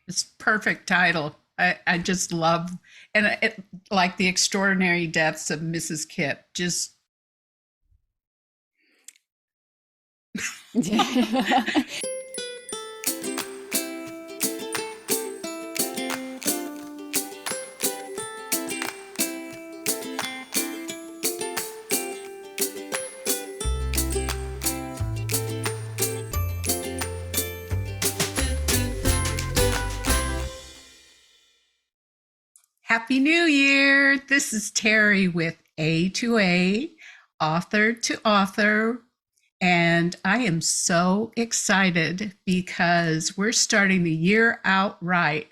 It's perfect title. I just love, and like the extraordinary deaths of Mrs. Kip. Just Happy New Year. This is Terri with A2A, author to author. And I am so excited because we're starting the year out right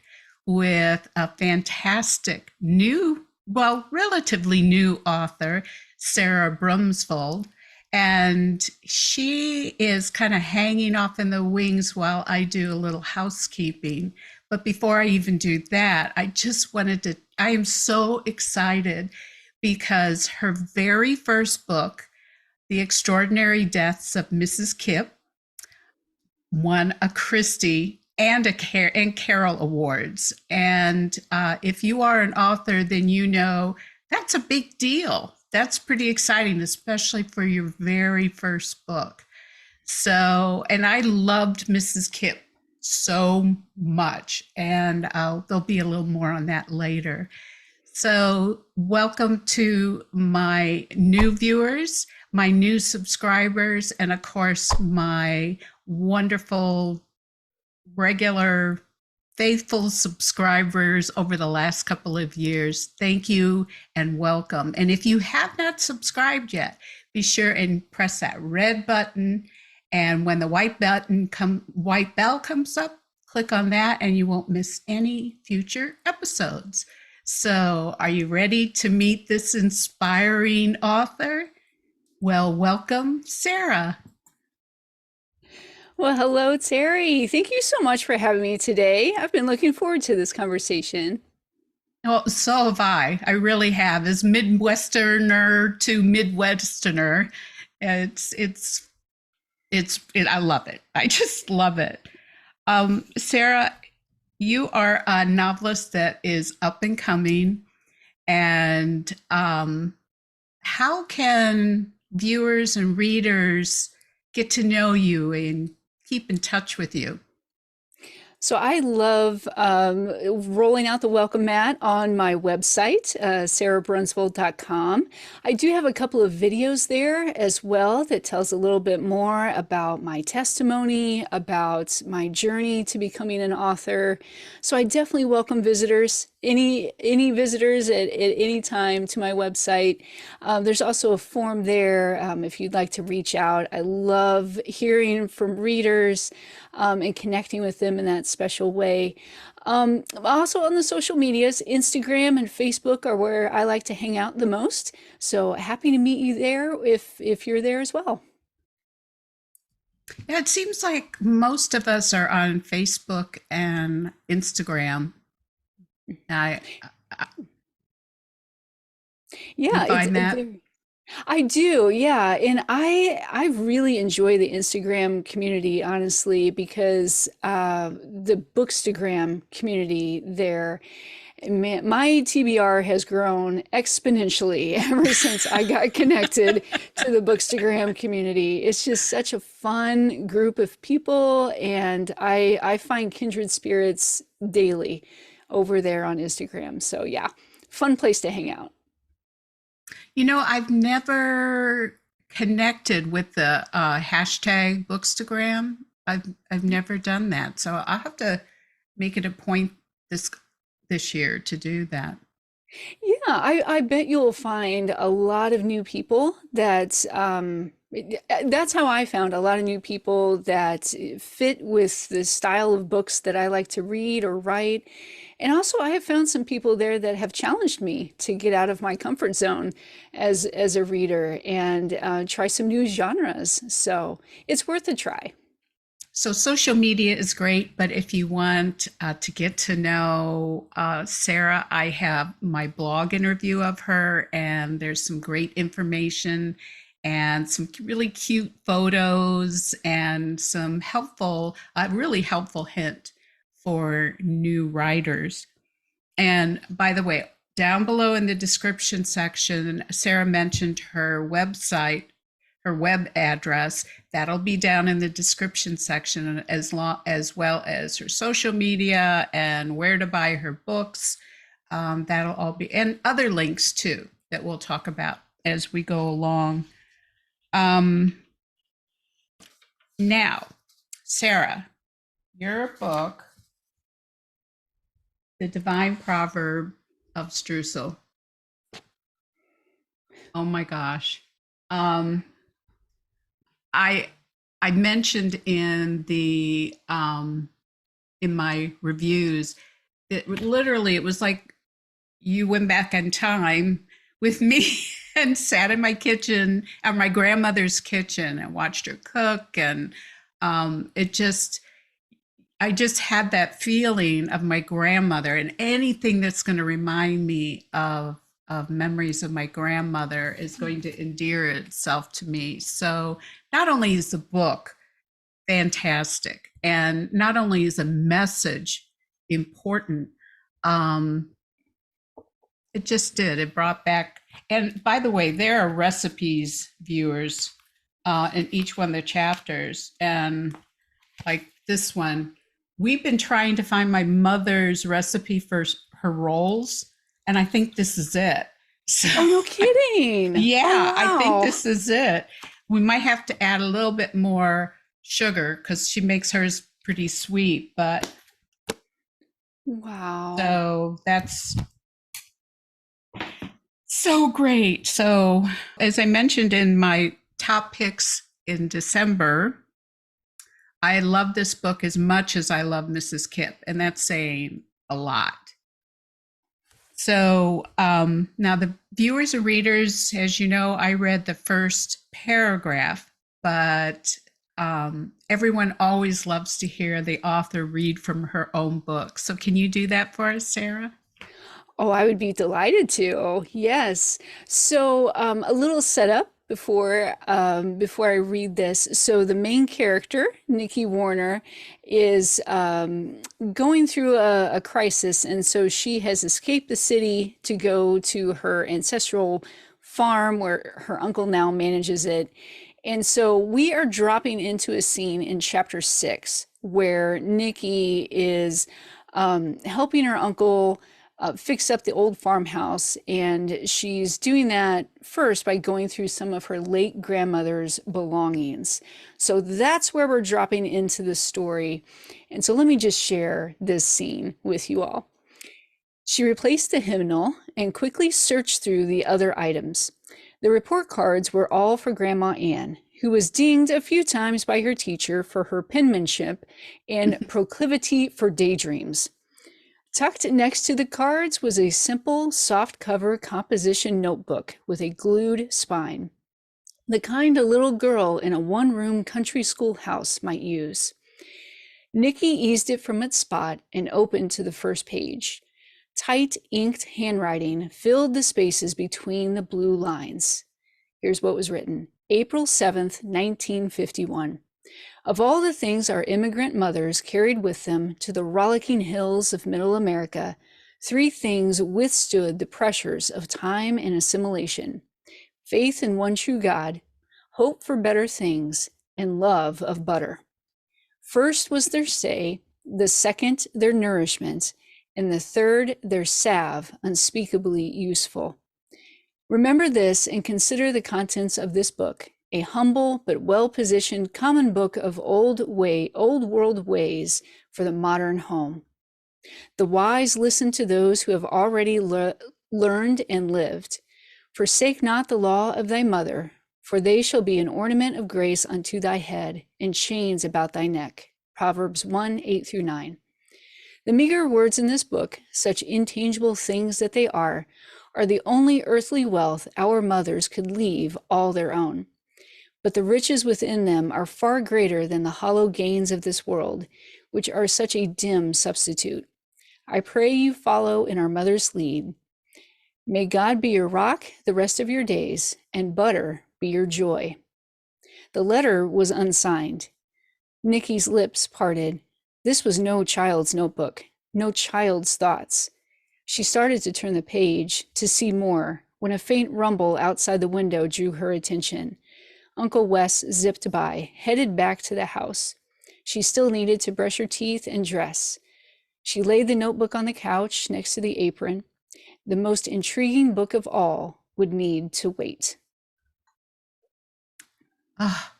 with a fantastic new, well, relatively new author, Sara Brunsvold. And she is kind of hanging off in the wings while I do a little housekeeping. But before I even do that, I just wanted to, I am so excited because her very first book, The Extraordinary Deaths of Mrs. Kip, won a Christie and and Carol Awards. And if you are an author, then you know that's a big deal. That's pretty exciting, especially for your very first book. So, and I loved Mrs. Kip so much, and there'll be a little more on that later. So, welcome to my new viewers, my new subscribers, and of course, my wonderful, regular, faithful subscribers over the last couple of years. Thank you and welcome. And if you have not subscribed yet, be sure and press that red button. And when the white bell comes up, click on that and you won't miss any future episodes. So, are you ready to meet this inspiring author? Well, welcome, Sara. Well, hello, Terri. Thank you so much for having me today. I've been looking forward to this conversation. Well, so have I. I really have. As Midwesterner to Midwesterner, I love it. I just love it. Sara, you are a novelist that is up and coming, and how can viewers and readers get to know you and keep in touch with you? So I love rolling out the welcome mat on my website, sarabrunsvold.com. I do have a couple of videos there as well that tells a little bit more about my testimony, about my journey to becoming an author. So I definitely welcome visitors, any visitors at any time to my website. There's also a form there if you'd like to reach out. I love hearing from readers and connecting with them in that special way. Also on the social medias, Instagram and Facebook are where I like to hang out the most. So happy to meet you there if you're there as well. Yeah, it seems like most of us are on Facebook and Instagram. I, I you Yeah, find that? very. I do, yeah, and I really enjoy the Instagram community, honestly, because the Bookstagram community there, man, my TBR has grown exponentially ever since I got connected to the Bookstagram community. It's just such a fun group of people, and I find kindred spirits daily over there on Instagram. So yeah, fun place to hang out. I've never connected with the hashtag Bookstagram. I've never done that, so I'll have to make it a point this this year to do that. Yeah, I bet you'll find a lot of new people that that's how I found a lot of new people that fit with the style of books that I like to read or write. And also I have found some people there that have challenged me to get out of my comfort zone as a reader and try some new genres. So it's worth a try. So social media is great, but if you want to get to know Sara, I have my blog interview of her, and there's some great information and some really cute photos and some helpful, really helpful hint for new writers. And by the way, down below in the description section, Sara mentioned her website, her web address. That'll be down in the description section, as well as her social media and where to buy her books. That'll all be, and other links too that we'll talk about as we go along. Now, Sara, your book, The Divine Proverb of Streusel. Oh my gosh. I mentioned in the in my reviews that literally it was like you went back in time with me and sat in my kitchen, at my grandmother's kitchen, and watched her cook, and I just had that feeling of my grandmother, and anything that's going to remind me of memories of my grandmother is going to endear itself to me. So not only is the book fantastic, and not only is the message important, it just did. It brought back, and by the way, there are recipes, viewers, in each one of the chapters. And like this one, we've been trying to find my mother's recipe for her rolls, and I think this is it. So, Oh, no kidding. yeah, Oh, I think wow. this is it. We might have to add a little bit more sugar because she makes hers pretty sweet, but Wow. so that's so great. So, as I mentioned in my top picks in December, I love this book as much as I love Mrs. Kipp, and that's saying a lot. So now the viewers and readers, as you know, I read the first paragraph, but everyone always loves to hear the author read from her own book. So can you do that for us, Sara? Oh, I would be delighted to. Yes. So, a little setup before I read this. So, the main character, Nikki Warner, is going through a crisis, and so she has escaped the city to go to her ancestral farm where her uncle now manages it. And so we are dropping into a scene in chapter 6 where Nikki is helping her uncle fix up the old farmhouse. And she's doing that first by going through some of her late grandmother's belongings. So that's where we're dropping into the story. And so let me just share this scene with you all. She replaced the hymnal and quickly searched through the other items. The report cards were all for Grandma Ann, who was dinged a few times by her teacher for her penmanship and proclivity for daydreams. Tucked next to the cards was a simple, soft-cover composition notebook with a glued spine, the kind a little girl in a one-room country school house might use. Nikki eased it from its spot and opened to the first page. Tight, inked handwriting filled the spaces between the blue lines. Here's what was written. April 7th, 1951. Of all the things our immigrant mothers carried with them to the rollicking hills of Middle America, 3 things withstood the pressures of time and assimilation: faith in one true God, hope for better things, and love of butter. First was their stay, the second their nourishment, and the third their salve, unspeakably useful. Remember this and consider the contents of this book, a humble but well-positioned common book of old world ways for the modern home. The wise listen to those who have already learned and lived. Forsake not the law of thy mother, for they shall be an ornament of grace unto thy head, and chains about thy neck. Proverbs 1, 8 through 9. The meager words in this book, such intangible things that they are the only earthly wealth our mothers could leave all their own. But the riches within them are far greater than the hollow gains of this world, which are such a dim substitute. I pray you follow in our mother's lead. May God be your rock the rest of your days, and butter be your joy. The letter was unsigned. Nikki's lips parted. This was no child's notebook, no child's thoughts. She started to turn the page to see more when a faint rumble outside the window drew her attention. Uncle Wes zipped by, headed back to the house. She still needed to brush her teeth and dress. She laid the notebook on the couch next to the apron. The most intriguing book of all would need to wait. Ah,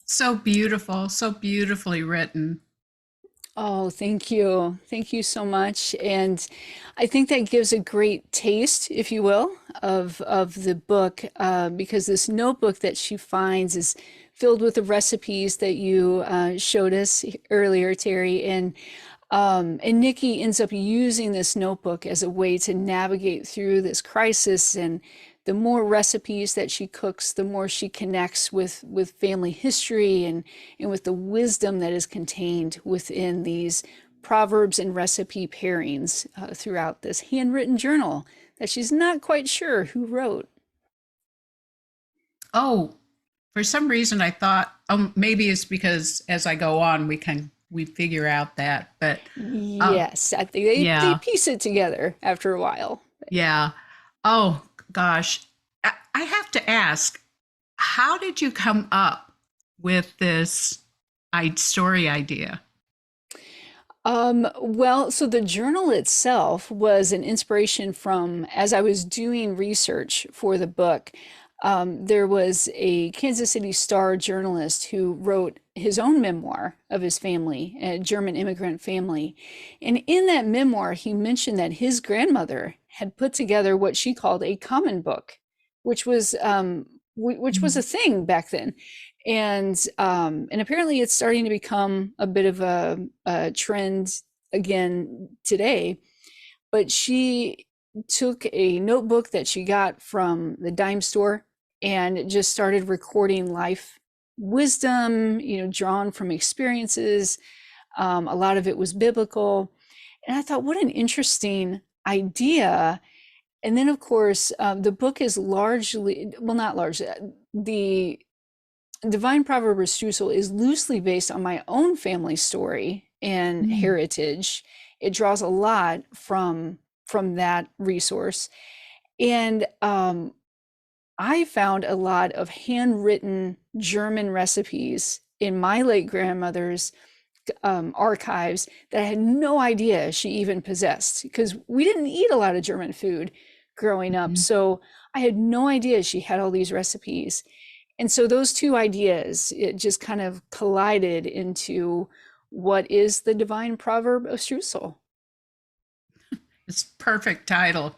so beautiful, so beautifully written. Oh, thank you. Thank you so much. And I think that gives a great taste, if you will, of the book, because this notebook that she finds is filled with the recipes that you showed us earlier, Terri. And Nikki ends up using this notebook as a way to navigate through this crisis. And the more recipes that she cooks, the more she connects with family history and with the wisdom that is contained within these proverbs and recipe pairings throughout this handwritten journal that she's not quite sure who wrote. Oh, for some reason I thought, maybe it's because as I go on we figure out that, but uh, Yes, I think they yeah, piece it together after a while. yeah. Oh gosh, I have to ask, how did you come up with this story idea? Well, so the journal itself was an inspiration from as I was doing research for the book. There was a Kansas City Star journalist who wrote his own memoir of his family, a German immigrant family. And in that memoir, he mentioned that his grandmother had put together what she called a common book, which was which was a Mhm. thing back then. And apparently it's starting to become a bit of a trend again today. But she took a notebook that she got from the dime store and just started recording life wisdom, drawn from experiences. A lot of it was biblical. And I thought, what an interesting idea. And then, of course, the book is largely, well, not largely, the Divine Proverb of Streusel is loosely based on my own family story and Mm. heritage. It draws a lot from that resource, and I found a lot of handwritten German recipes in my late grandmother's archives that I had no idea she even possessed because we didn't eat a lot of German food growing up. Mhm. So I had no idea she had all these recipes. And so those two ideas, it just kind of collided into what is the divine proverb of Streusel. It's perfect title.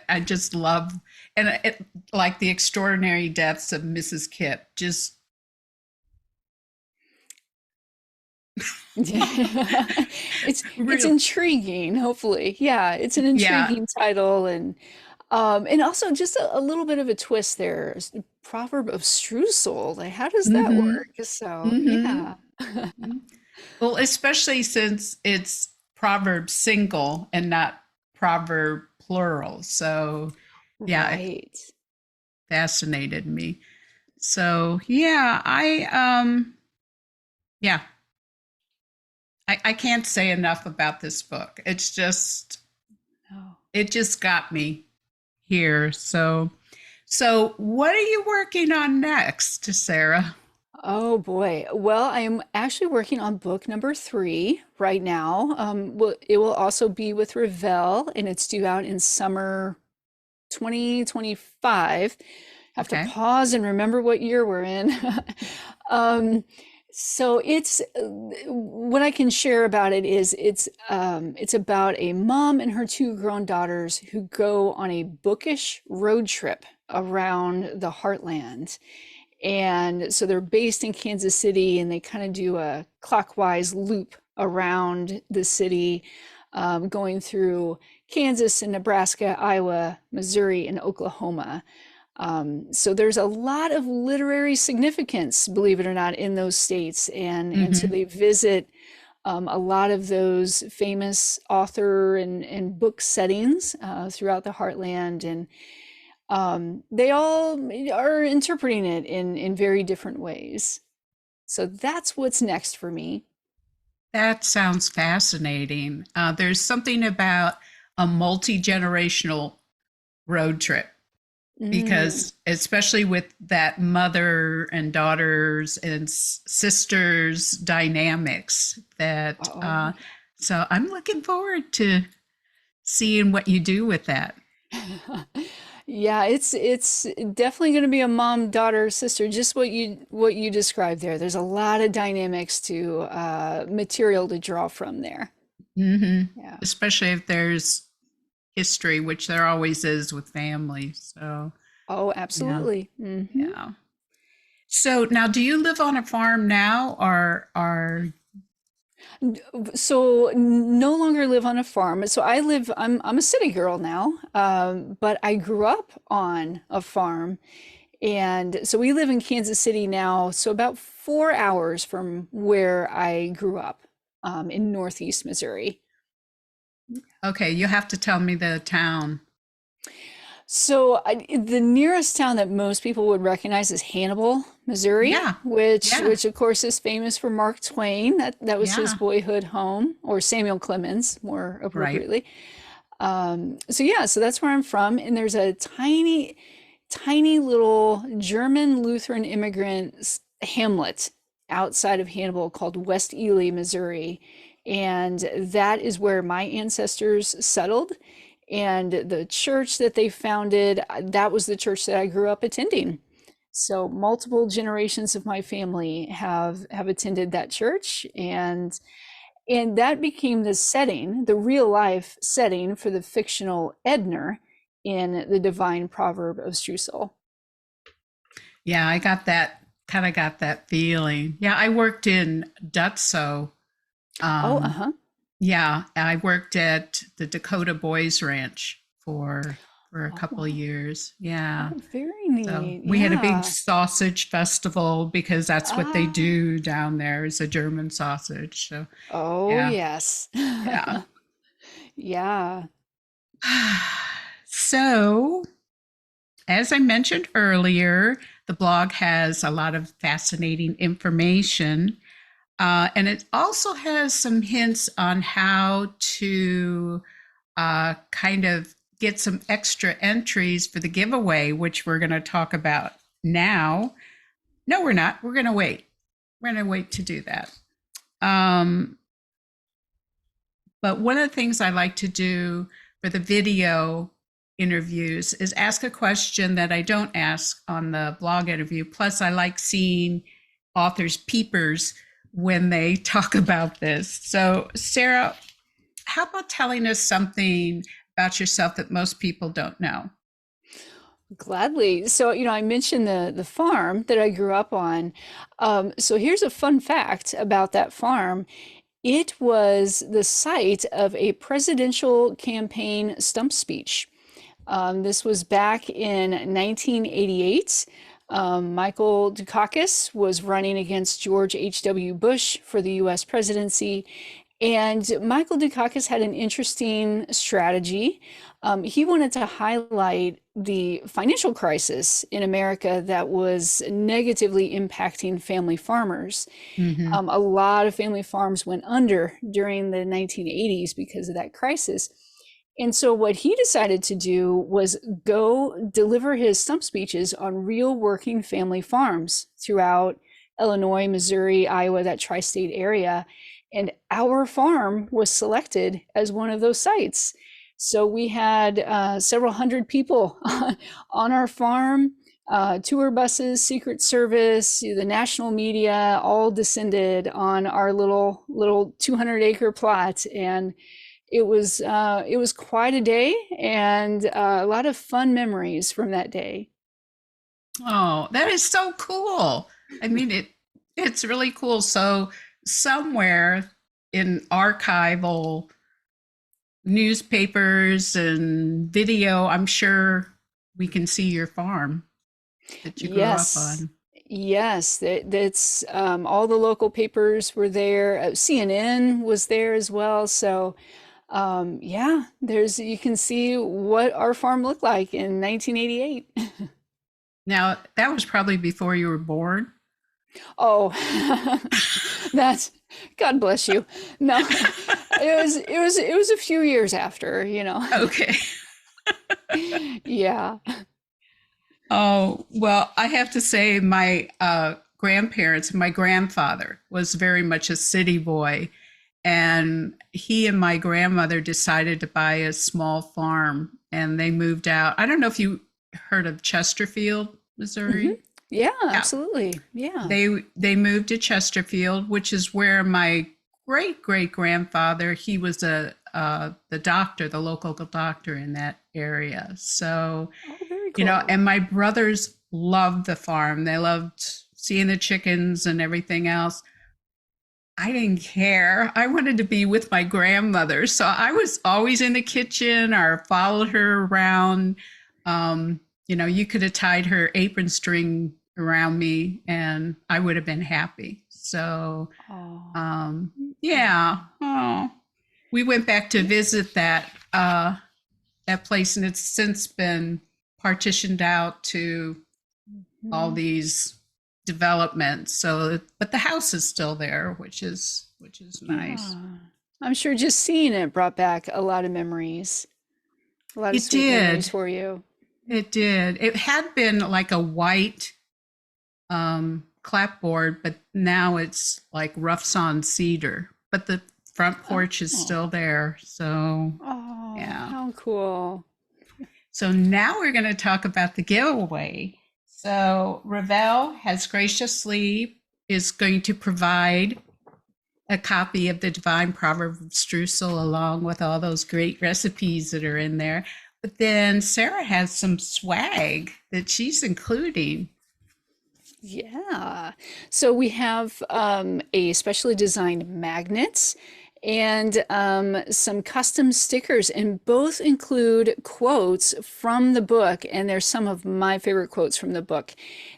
I just love, and like the extraordinary deaths of Mrs. Kip. Just It's real, intriguing, hopefully. Yeah, it's an yeah. intriguing title and also just a little bit of a twist there. Proverb of Streusel. Like, how does that Mm-hmm. work? So, Mm-hmm. yeah. Mm-hmm. Well, especially since it's proverb single and not proverb plural. So yeah, it Right. fascinated me. So yeah, yeah, I can't say enough about this book. Oh. It just got me here. So what are you working on next, Sarah? Oh boy. Well, I am actually working on book number 3 right now. It will also be with Revell, and it's due out in summer 2025. Have to Okay. pause and remember what year we're in. um, so what I can share about it is it's about a mom and her 2 grown daughters who go on a bookish road trip around the heartland. And so they're based in Kansas City and they kind of do a clockwise loop around the city, going through Kansas and Nebraska, Iowa, Missouri, and Oklahoma. So there's a lot of literary significance, believe it or not, in those states. And so Mm-hmm. they visit a lot of those famous author and book settings throughout the heartland. And they all are interpreting it in very different ways. So that's what's next for me. That sounds fascinating. There's something about a multi generational road trip Mm. because, especially with that mother and daughters and sisters dynamics, that Oh, so I'm looking forward to seeing what you do with that. yeah. Yeah, it's definitely going to be a mom, daughter, sister, just what you described there. There's a lot of dynamics to material to draw from there. Hmm. Yeah. Especially if there's history, which there always is with family. So, Oh, yeah, absolutely. Hmm. yeah. So now, do you live on a farm now, or are So no longer live on a farm. So I'm a city girl now, but I grew up on a farm. And so we live in Kansas City now, so about 4 hours from where I grew up, in Northeast Missouri. okay? You have to tell me the town. The nearest town that most people would recognize is Hannibal, Missouri, Yeah, yeah, which of course is famous for Mark Twain. That was his yeah. boyhood home, or Samuel Clemens, more Right. appropriately. So yeah, so that's where I'm from, and there's a tiny little German Lutheran immigrant hamlet outside of Hannibal called West Ely, Missouri. And that is where my ancestors settled. And the church that they founded, that was the church that I grew up attending. So multiple generations of my family have attended that church, and that became the setting, the real life setting for the fictional Edner in the Divine Proverb of Streusel. Yeah, I got that. Kind of got that feeling. Yeah, I worked in Dutso. Oh, Um, uh-huh. yeah, I worked at the Dakota Boys Ranch for a Oh, couple of wow. years. Yeah. Oh, very So neat. we had a big Yeah. sausage festival because that's what they Ah. do down there is a German sausage. So Oh, yeah, yes. yeah. Yeah. So as I mentioned earlier, the blog has a lot of fascinating information. And it also has some hints on how to kind of get some extra entries for the giveaway, which we're going to talk about now. No, we're not. We're going to wait. We're going to wait to do that. Um, but one of the things I like to do for the video interviews is ask a question that I don't ask on the blog interview. Plus, I like seeing authors' peepers when they talk about this. So, Sara, how about telling us something about yourself that most people don't know? Gladly. So, I mentioned the farm that I grew up on. So here's a fun fact about that farm. It was the site of a presidential campaign stump speech. This was back in 1988. Michael Dukakis was running against George H.W. Bush for the US presidency. And Michael Dukakis had an interesting strategy. He wanted to highlight the financial crisis in America that was negatively impacting family farmers. Mm-hmm. A lot of family farms went under during the 1980s because of that crisis. And so, what he decided to do was go deliver his stump speeches on real working family farms throughout Illinois, Missouri, Iowa, that tri state area. And our farm was selected as one of those sites. So, we had several hundred people on our farm, tour buses, Secret Service, the national media, all descended on our little 200-acre plot. And it was quite a day, and a lot of fun memories from that day. Oh, that is so cool. I mean, it's really cool. So somewhere in archival newspapers and video, I'm sure we can see your farm that you grew up Yes, on. yes, that's all the local papers were there. CNN was there as well. So yeah, there's you can see what our farm looked like in 1988. Now, that was probably before you were born. Oh, that's God bless you. No, it was a few years after, you know. Okay. Yeah. Oh, well, I have to say, my grandparents, my grandfather was very much a city boy. And he and my grandmother decided to buy a small farm and they moved out. I don't know if you heard of Chesterfield, Hmm. Missouri. Yeah, Yeah. absolutely. Yeah. They moved to Chesterfield, which is where my great grandfather, he was a the doctor, the local doctor in that area. So, Oh, very you know, cool. and my brothers loved the farm. They loved seeing the chickens and everything else. I didn't care. I wanted to be with my grandmother. So I was always in the kitchen or followed her around. You know, you could have tied her apron string around me and I would have been happy. So, Oh, um, yeah. Oh, we went back to yeah. visit that place and it's since been partitioned out to all Mhm. these developments. So, but the house is still there, which is nice. Yeah. I'm sure just seeing it brought back a lot of memories, a lot of It sweet memories did. for you. It did. It had been like a white clapboard, but now it's like rough sawn cedar. But the front porch is Oh, still there. So, oh, yeah. how cool. So now we're going to talk about the giveaway. So Ravel has graciously is going to provide a copy of the Divine Proverb of Streusel along with all those great recipes that are in there. But then Sara has some swag that she's including. Yeah. So we have a specially designed magnets and some custom stickers, and both include quotes from the book. And there's some of my favorite quotes from the book.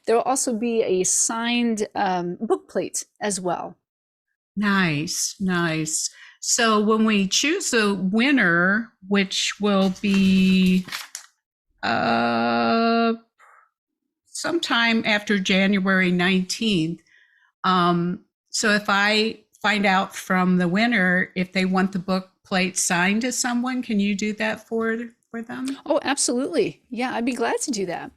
There will also be a signed book plate as well. Nice, nice. So when we choose a winner, which will be uh, sometime after January 19th, so if I find out from the winner if they want the book plate signed to someone, can you do that for them? Oh, absolutely. Yeah, I'd be glad to do that.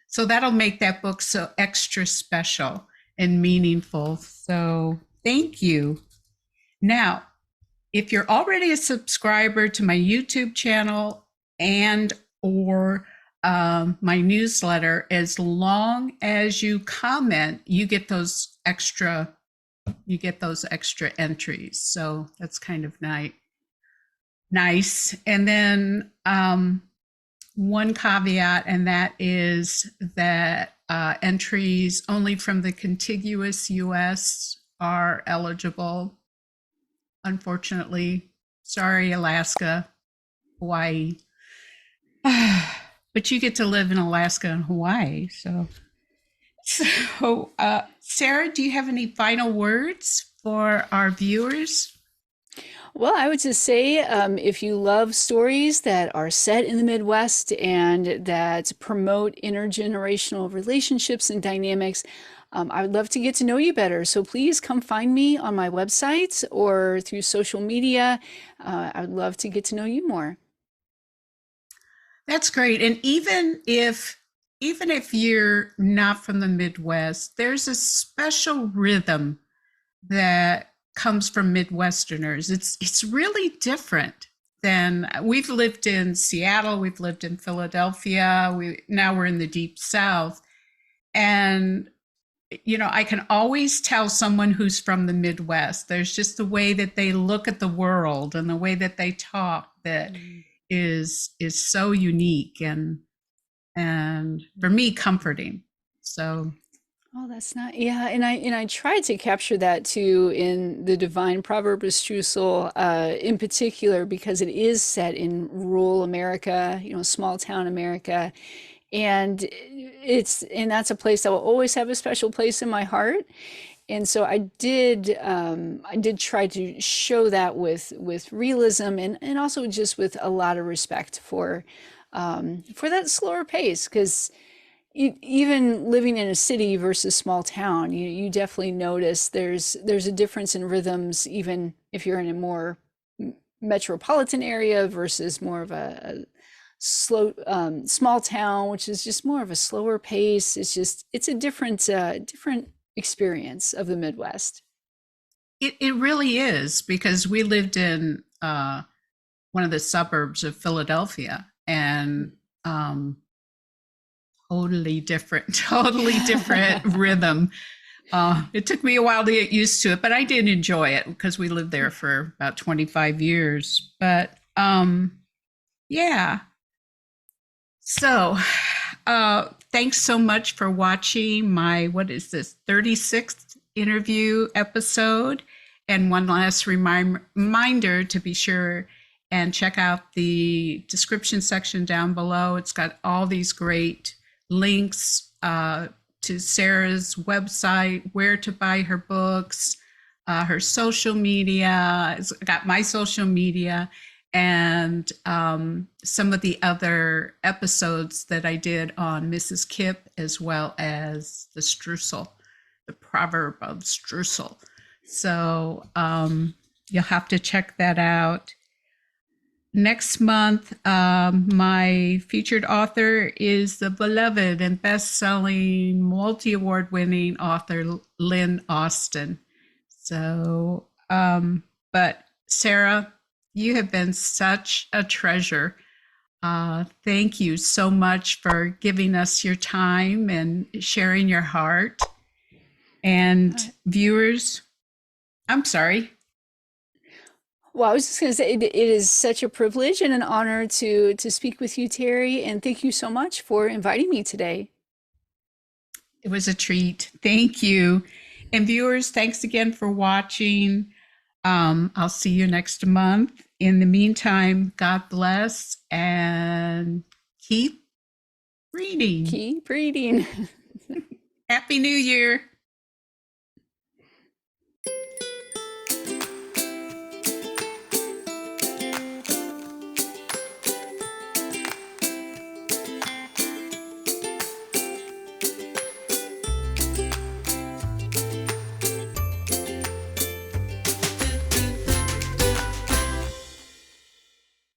So that'll make that book so extra special and meaningful. So thank you. Now, if you're already a subscriber to my YouTube channel and or my newsletter, as long as you comment, you get those extra entries. So that's kind of nice. And then one caveat, and that is that entries only from the contiguous U.S. are eligible. Unfortunately, sorry, Alaska, Hawaii. But you get to live in Alaska and Hawaii. So, Sara, do you have any final words for our viewers? Well, I would just say if you love stories that are set in the Midwest and that promote intergenerational relationships and dynamics, I would love to get to know you better. So please come find me on my website or through social media. I would love to get to know you more. That's great. And even if you're not from the Midwest, there's a special rhythm that comes from Midwesterners. It's really different than we've lived in Seattle, we've lived in Philadelphia, we're in the deep South. And you know, I can always tell someone who's from the Midwest. There's just the way that they look at the world and the way that they talk that Mm. is so unique and for me comforting. So Oh, that's not, yeah, and I tried to capture that too in the Divine Proverb of Streusel, in particular because it is set in rural America, small town America, and that's a place that will always have a special place in my heart. And so I did try to show that with realism and also just with a lot of respect for that slower pace because Even living in a city versus small town, you definitely notice there's a difference in rhythms, even if you're in a more metropolitan area versus more of a slow small town, which is just more of a slower pace. It's a different experience of the Midwest. It really is, because we lived in one of the suburbs of Philadelphia, and totally different, totally different rhythm. It took me a while to get used to it, but I did enjoy it because we lived there for about 25 years. But yeah. So thanks so much for watching my, what is this, 36th interview episode. And one last reminder to be sure and check out the description section down below. It's got all these great links to Sara's website, where to buy her books, her social media. It's got my social media, and some of the other episodes that I did on Mrs. Kipp, as well as the streusel, the proverb of streusel. So you'll have to check that out. Next month, my featured author is the beloved and best-selling, multi-award winning author, Lynn Austin. So, but Sara, you have been such a treasure. Thank you so much for giving us your time and sharing your heart. And viewers, I'm sorry. Well, I was just going to say it is such a privilege and an honor to speak with you, Terri, and thank you so much for inviting me today. It was a treat. Thank you. And viewers, thanks again for watching. I'll see you next month. In the meantime, God bless and keep reading. Keep reading. Happy New Year.